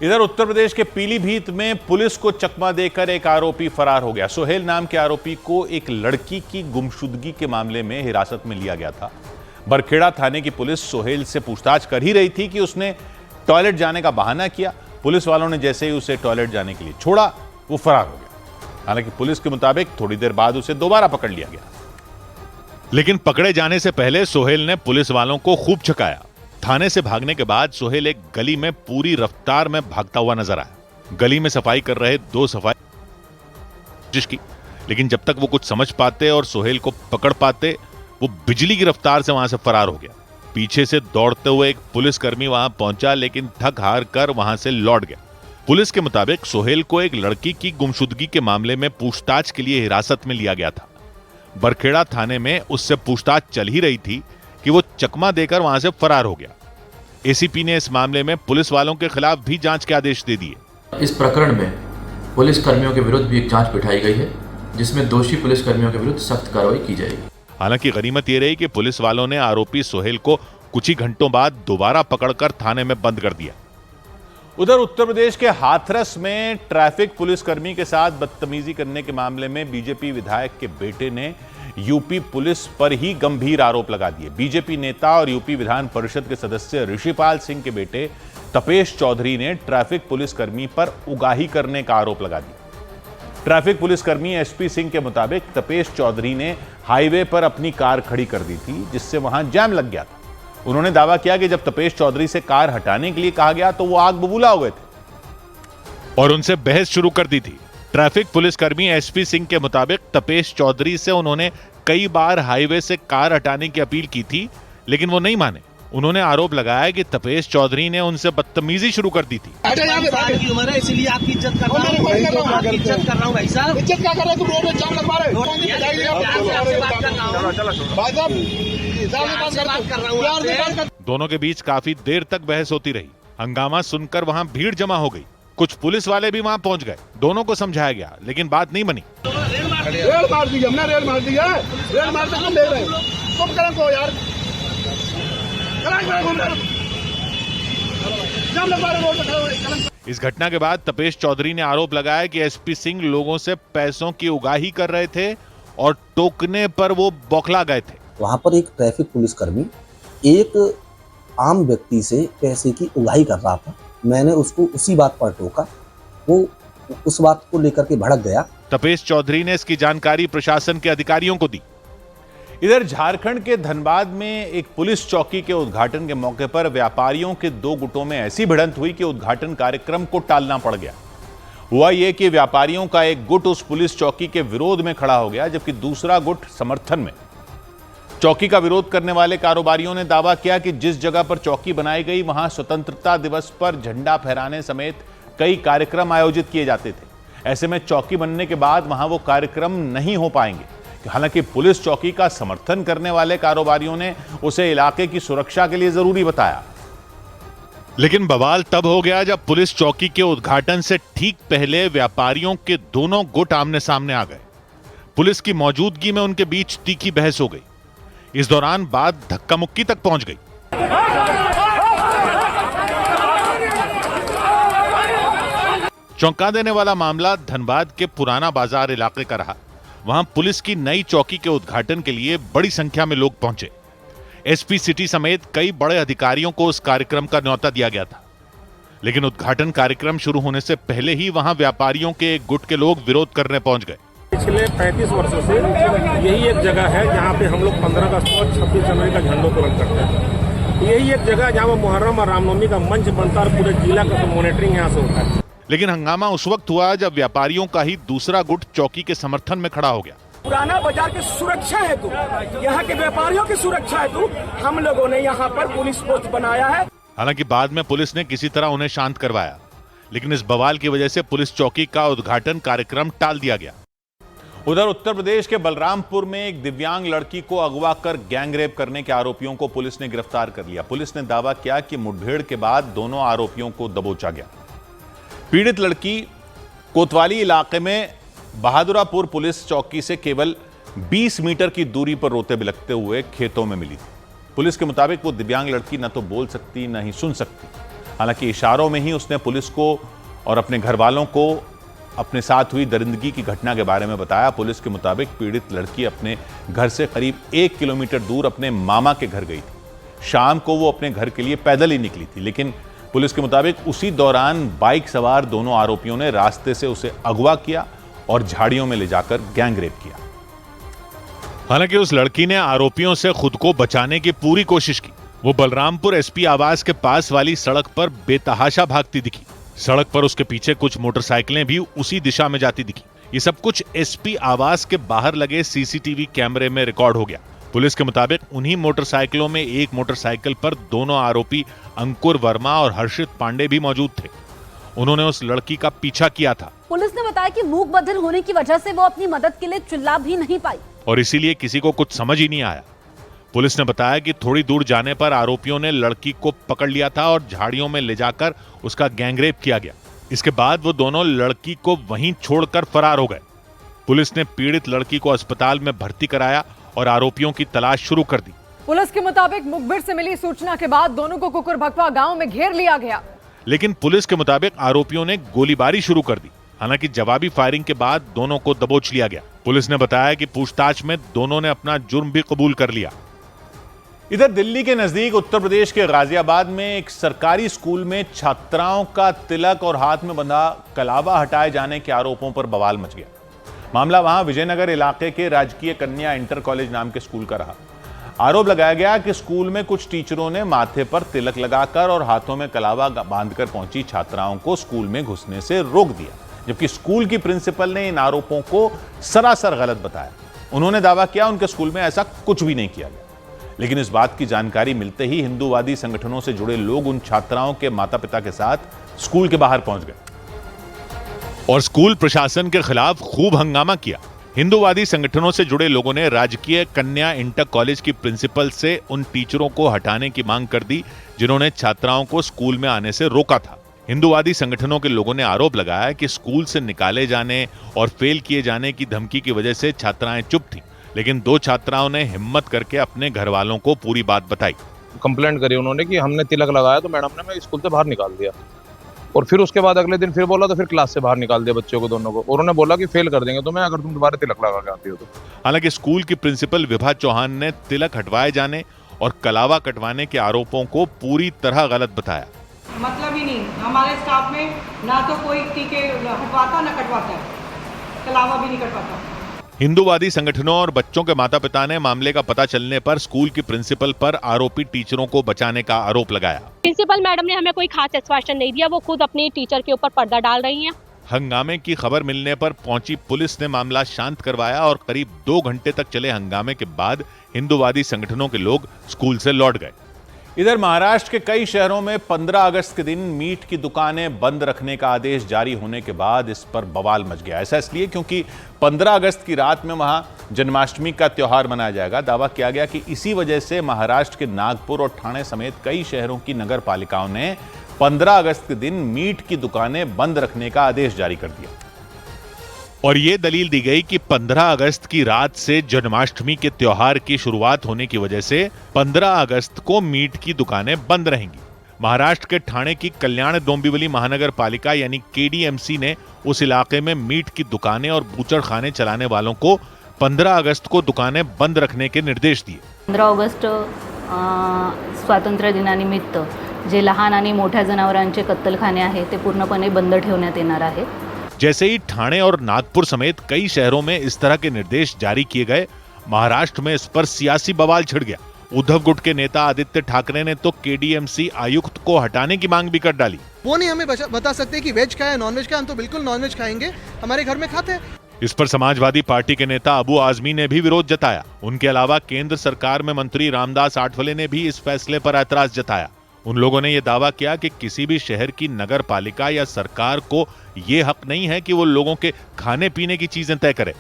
इधर उत्तर प्रदेश के पीलीभीत में पुलिस को चकमा देकर एक आरोपी फरार हो गया। सोहेल नाम के आरोपी को एक लड़की की गुमशुदगी के मामले में हिरासत में लिया गया था। बरखेड़ा थाने की पुलिस सोहेल से पूछताछ कर ही रही थी कि उसने टॉयलेट जाने का बहाना किया। पुलिस वालों ने जैसे ही उसे टॉयलेट जाने के लिए छोड़ा, वो फरार हो गया। हालांकि पुलिस के मुताबिक थोड़ी देर बाद उसे दोबारा पकड़ लिया गया, लेकिन पकड़े जाने से पहले सोहेल ने पुलिस वालों को खूब छकाया। थाने से भागने के बाद सोहेल एक गली में पूरी रफ्तार में भागता हुआ नजर आया। गली में सफाई कर रहे दो सफाई की, लेकिन जब तक वो कुछ समझ पाते और सोहेल को पकड़ पाते, वो बिजली की रफ्तार से वहां से फरार हो गया। पीछे से दौड़ते हुए एक पुलिसकर्मी वहां पहुंचा, लेकिन थक हार कर वहां से लौट गया। पुलिस के मुताबिक सोहेल को एक लड़की की गुमशुदगी के मामले में पूछताछ के लिए हिरासत में लिया गया था। बरखेड़ा थाने में उससे पूछताछ चल ही रही थी कि वो चकमा देकर वहां से फरार हो गया। एसीपी ने इस मामले में पुलिस वालों के खिलाफ भी जांच के आदेश दे दिए। इस प्रकरण में पुलिस कर्मियों के विरुद्ध भी एक जांच बिठाई गई है, जिसमें दोषी पुलिस कर्मियों के विरुद्ध सख्त कार्रवाई की जाएगी। हालांकि गनीमत यह रही कि पुलिस वालों ने आरोपी सोहेल को कुछ ही घंटों बाद दोबारा पकड़कर थाने में बंद कर दिया। उधर उत्तर प्रदेश के हाथरस में ट्रैफिक पुलिसकर्मी के साथ बदतमीजी करने के मामले में बीजेपी विधायक के बेटे ने यूपी पुलिस पर ही गंभीर आरोप लगा दिए। बीजेपी नेता और यूपी विधान परिषद के सदस्य ऋषिपाल सिंह के बेटे तपेश चौधरी ने ट्रैफिक पुलिसकर्मी पर उगाही करने का आरोप लगा दिया। ट्रैफिक पुलिसकर्मी एसपी सिंह के मुताबिक तपेश चौधरी ने हाईवे पर अपनी कार खड़ी कर दी थी, जिससे वहां जैम लग गया था। उन्होंने दावा किया कि जब तपेश चौधरी से कार हटाने के लिए कहा गया तो वो आग बबूला हो गए थे और उनसे बहस शुरू कर दी थी। ट्रैफिक पुलिसकर्मी एसपी सिंह के मुताबिक तपेश चौधरी से उन्होंने कई बार हाईवे से कार हटाने की अपील की थी, लेकिन वो नहीं माने। उन्होंने आरोप लगाया कि तपेश चौधरी ने उनसे बदतमीजी शुरू कर दी थी। की उम्र है, इसलिए आपकी इज्जत कर रहा हूं। इज्जत कर रहा हूं भाई साहब। इज्जत क्या कर रहे हो तुम? रोड में जाम लगवा रहे हो। दोनों के बीच काफी देर तक बहस होती रही। हंगामा सुनकर वहां भीड़ जमा हो गई। कुछ पुलिस वाले भी वहां पहुंच गए। दोनों को समझाया गया, लेकिन बात नहीं बनी। रेल मार दी हमने, रेल मार दी है। रेल मारते तुम ले रहे हो, तुम करो को यार। इस घटना के बाद तपेश चौधरी ने आरोप लगाया कि एसपी सिंह लोगों से पैसों की उगाही कर रहे थे और टोकने पर वो बौखला गए थे। वहां पर एक ट्रैफिक पुलिसकर्मी एक आम व्यक्ति से पैसे की उगाही कर रहा था। मैंने उसको उसी बात पर टोका, वो उस बात को लेकर के भड़क गया। तपेश चौधरी ने इसकी जानकारी प्रशासन के अधिकारियों को दी। इधर झारखंड के धनबाद में एक पुलिस चौकी के उद्घाटन के मौके पर व्यापारियों के दो गुटों में ऐसी भिड़ंत हुई कि उद्घाटन कार्यक्रम को टालना पड़ गया। हुआ यह कि व्यापारियों का एक गुट उस पुलिस चौकी के विरोध में खड़ा हो गया, जबकि दूसरा गुट समर्थन में। चौकी का विरोध करने वाले कारोबारियों ने दावा किया कि जिस जगह पर चौकी बनाई गई वहां स्वतंत्रता दिवस पर झंडा फहराने समेत कई कार्यक्रम आयोजित किए जाते थे। ऐसे में चौकी बनने के बाद वहां वो कार्यक्रम नहीं हो पाएंगे। हालांकि पुलिस चौकी का समर्थन करने वाले कारोबारियों ने उसे इलाके की सुरक्षा के लिए जरूरी बताया। लेकिन बवाल तब हो गया जब पुलिस चौकी के उद्घाटन से ठीक पहले व्यापारियों के दोनों गुट आमने सामने आ गए। पुलिस की मौजूदगी में उनके बीच तीखी बहस हो गई। इस दौरान बात धक्का मुक्की तक पहुंच गई। चौंका देने वाला मामला धनबाद के पुराना बाजार इलाके का रहा। वहां पुलिस की नई चौकी के उद्घाटन के लिए बड़ी संख्या में लोग पहुंचे। एसपी सिटी समेत कई बड़े अधिकारियों को उस कार्यक्रम का न्योता दिया गया था, लेकिन उद्घाटन कार्यक्रम शुरू होने से पहले ही वहां व्यापारियों के एक गुट के लोग विरोध करने पहुंच गए। पिछले 35 वर्षों से यही एक जगह है जहां पे हम लोग 15 अगस्त और 26 जनवरी का झंडोत्तोलन करते हैं। यही एक जगह जहां वो मुहर्रम और रामनवमी का मंच बनता है और पूरे जिला का मॉनिटरिंग यहाँ से होता है। लेकिन हंगामा उस वक्त हुआ जब व्यापारियों का ही दूसरा गुट चौकी के समर्थन में खड़ा हो गया। पुराना बाजार की सुरक्षा हेतु, यहाँ के व्यापारियों की सुरक्षा हेतु हम लोगों ने यहाँ पर पुलिस पोस्ट बनाया है। हालांकि बाद में पुलिस ने किसी तरह उन्हें शांत करवाया, लेकिन इस बवाल की वजह से पुलिस चौकी का उद्घाटन कार्यक्रम टाल दिया गया। उधर उत्तर प्रदेश के बलरामपुर में एक दिव्यांग लड़की को अगवा कर गैंगरेप करने के आरोपियों को पुलिस ने गिरफ्तार कर लिया। पुलिस ने दावा किया कि मुठभेड़ के बाद दोनों आरोपियों को दबोचा गया। पीड़ित लड़की कोतवाली इलाके में बहादुरापुर पुलिस चौकी से केवल 20 मीटर की दूरी पर रोते बिलखते हुए खेतों में मिली थी। पुलिस के मुताबिक वो दिव्यांग लड़की न तो बोल सकती न ही सुन सकती। हालांकि इशारों में ही उसने पुलिस को और अपने घर वालों को अपने साथ हुई दरिंदगी की घटना के बारे में बताया। पुलिस के मुताबिक पीड़ित लड़की अपने घर से करीब 1 किलोमीटर दूर अपने मामा के घर गई थी। शाम को वो अपने घर के लिए पैदल ही निकली थी, लेकिन पुलिस के मुताबिक उसी दौरान बाइक सवार दोनों आरोपियों ने रास्ते से उसे अगवा किया और झाड़ियों में ले जाकर गैंगरेप किया। हालांकि उस लड़की ने आरोपियों से खुद को बचाने की पूरी कोशिश की। वो बलरामपुर एसपी आवास के पास वाली सड़क पर बेतहाशा भागती दिखी। सड़क पर उसके पीछे कुछ मोटरसाइकिलें भी उसी दिशा में जाती दिखी। ये सब कुछ एसपी आवास के बाहर लगे सीसीटीवी कैमरे में रिकॉर्ड हो गया। पुलिस के मुताबिक उन्हीं मोटरसाइकिलों में एक मोटरसाइकिल पर दोनों आरोपी अंकुर वर्मा और हर्षित पांडे भी मौजूद थे। उन्होंने उस लड़की का पीछा किया था। पुलिस ने बताया कि मूक बधिर होने की वजह से वो अपनी मदद के लिए चिल्ला भी नहीं पाई और इसीलिए किसी को कुछ समझ ही नहीं आया। पुलिस ने बताया कि थोड़ी दूर जाने पर आरोपियों ने लड़की को पकड़ लिया था और झाड़ियों में ले जाकर उसका गैंगरेप किया गया। इसके बाद वो दोनों लड़की को वहीं छोड़कर फरार हो गए। पुलिस ने पीड़ित लड़की को अस्पताल में भर्ती कराया और आरोपियों की तलाश शुरू कर दी। पुलिस के मुताबिक मुखबिर से मिली सूचना के बाद दोनों को कुकुरभकवा गांव में घेर लिया गया, लेकिन पुलिस के मुताबिक आरोपियों ने गोलीबारी शुरू कर दी। हालांकि जवाबी फायरिंग के बाद दोनों को दबोच लिया गया। पुलिस ने बताया कि पूछताछ में दोनों ने अपना जुर्म भी कबूल कर लिया। इधर दिल्ली के नजदीक उत्तर प्रदेश के गाजियाबाद में एक सरकारी स्कूल में छात्राओं का तिलक और हाथ में बंधा कलावा हटाए जाने के आरोपों पर बवाल मच गया। मामला वहां विजयनगर इलाके के राजकीय कन्या इंटर कॉलेज नाम के स्कूल का रहा। आरोप लगाया गया कि स्कूल में कुछ टीचरों ने माथे पर तिलक लगाकर और हाथों में कलावा बांधकर पहुंची छात्राओं को स्कूल में घुसने से रोक दिया, जबकि स्कूल की प्रिंसिपल ने इन आरोपों को सरासर गलत बताया। उन्होंने दावा किया उनके स्कूल में ऐसा कुछ भी नहीं किया गया, लेकिन इस बात की जानकारी मिलते ही हिंदूवादी संगठनों से जुड़े लोग उन छात्राओं के माता पिता के साथ स्कूल के बाहर पहुंच गए और स्कूल प्रशासन के खिलाफ खूब हंगामा किया। हिंदूवादी संगठनों से जुड़े लोगों ने राजकीय कन्या इंटर कॉलेज की प्रिंसिपल से उन टीचरों को हटाने की मांग कर दी जिन्होंने छात्राओं को स्कूल में आने से रोका था। हिंदूवादी संगठनों के लोगों ने आरोप लगाया कि स्कूल से निकाले जाने और फेल किए जाने की धमकी की वजह से छात्राएं चुप थीं, लेकिन 2 छात्राओं ने हिम्मत करके अपने घर वालों को पूरी बात बताई। कंप्लेंट करी उन्होंने कि हमने तिलक लगाया तो मैडम ने मैं स्कूल से बाहर निकाल दिया, और फिर उसके बाद अगले दिन फिर बोला तो फिर क्लास से बाहर निकाल दिया बच्चों को, दोनों को। उन्होंने बोला कि फेल कर देंगे तुम्हें अगर तुम दोबारा तिलक लगा के आती हो तो। हालांकि स्कूल की प्रिंसिपल विभा चौहान ने तिलक हटवाए जाने और कलावा कटवाने के आरोपों को पूरी तरह गलत बताया। मतलब ही नहीं, हमारे स्टाफ में ना तो कोई टीके हटवाता ना कटवाता, कलावा भी नहीं कटवाता। हिंदूवादी संगठनों और बच्चों के माता पिता ने मामले का पता चलने पर स्कूल की प्रिंसिपल पर आरोपी टीचरों को बचाने का आरोप लगाया। प्रिंसिपल मैडम ने हमें कोई खास आश्वासन नहीं दिया, वो खुद अपने टीचर के ऊपर पर्दा डाल रही हैं। हंगामे की खबर मिलने पर पहुंची पुलिस ने मामला शांत करवाया और करीब 2 घंटे तक चले हंगामे के बाद हिंदूवादी संगठनों के लोग स्कूल से लौट गए। इधर महाराष्ट्र के कई शहरों में 15 अगस्त के दिन मीट की दुकानें बंद रखने का आदेश जारी होने के बाद इस पर बवाल मच गया। ऐसा इसलिए क्योंकि 15 अगस्त की रात में वहां जन्माष्टमी का त्योहार मनाया जाएगा। दावा किया गया कि इसी वजह से महाराष्ट्र के नागपुर और ठाणे समेत कई शहरों की नगर पालिकाओं ने 15 अगस्त के दिन मीट की दुकानें बंद रखने का आदेश जारी कर दिया और ये दलील दी गई कि 15 अगस्त की रात से जन्माष्टमी के त्योहार की शुरुआत होने की वजह से 15 अगस्त को मीट की दुकानें बंद रहेंगी। महाराष्ट्र के ठाणे की कल्याण डोंबिवली महानगर पालिका यानी केडीएमसी ने उस इलाके में मीट की दुकानें और बूचड़ खाने चलाने वालों को 15 अगस्त को दुकानें बंद रखने के निर्देश दिए। 15 ऑगस्ट स्वातंत्र्य दिनानिमित्त जे लहान आणि मोठ्या जनावरांचे कत्तलखाने आहेत ते पूर्णपणे बंद ठेवण्यात येणार आहे। जैसे ही ठाणे और नागपुर समेत कई शहरों में इस तरह के निर्देश जारी किए गए, महाराष्ट्र में इस पर सियासी बवाल छिड़ गया। उद्धव गुट के नेता आदित्य ठाकरे ने तो केडीएमसी आयुक्त को हटाने की मांग भी कर डाली। वो नहीं हमें बता सकते कि वेज खाए नॉन वेज खाए, हम तो बिल्कुल नॉन वेज खाएंगे, हमारे घर में खाते हैं। इस पर समाजवादी पार्टी के नेता अबू आजमी ने भी विरोध जताया। उनके अलावा केंद्र सरकार में मंत्री रामदास आठवले ने भी इस फैसले पर ऐतराज जताया। उन लोगों ने यह दावा किया कि किसी भी शहर की नगर पालिका या सरकार को यह हक नहीं है कि वो लोगों के खाने पीने की चीजें तय करे।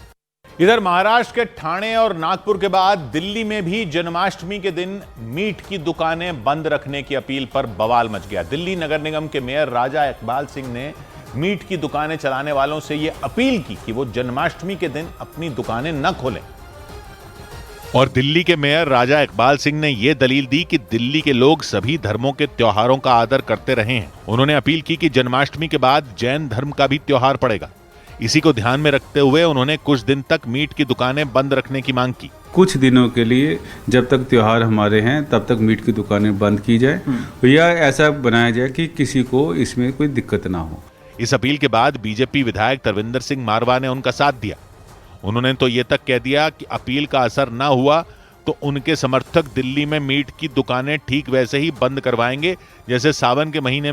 इधर महाराष्ट्र के ठाणे और नागपुर के बाद दिल्ली में भी जन्माष्टमी के दिन मीट की दुकानें बंद रखने की अपील पर बवाल मच गया। दिल्ली नगर निगम के मेयर राजा इकबाल सिंह ने मीट की दुकानें चलाने वालों से यह अपील की कि वो जन्माष्टमी के दिन अपनी दुकानें न खोलें। और दिल्ली के मेयर राजा इकबाल सिंह ने यह दलील दी कि दिल्ली के लोग सभी धर्मों के त्योहारों का आदर करते रहे हैं। उन्होंने अपील की कि जन्माष्टमी के बाद जैन धर्म का भी त्योहार पड़ेगा। इसी को ध्यान में रखते हुए उन्होंने कुछ दिन तक मीट की दुकानें बंद रखने की मांग की। कुछ दिनों के लिए जब तक त्योहार हमारे हैं तब तक मीट की दुकानें बंद की जाए या ऐसा बनाया जाए कि किसी को इसमें कोई दिक्कत ना हो। इस अपील के बाद बीजेपी विधायक तरविंदर सिंह मारवा ने उनका साथ दिया। उन्होंने तो ये तक कह दिया कि अपील का असर ना हुआ तो उनके समर्थक दिल्ली में मीट की दुकानें ठीक वैसे ही बंद करवाएंगे जैसे सावन के महीने में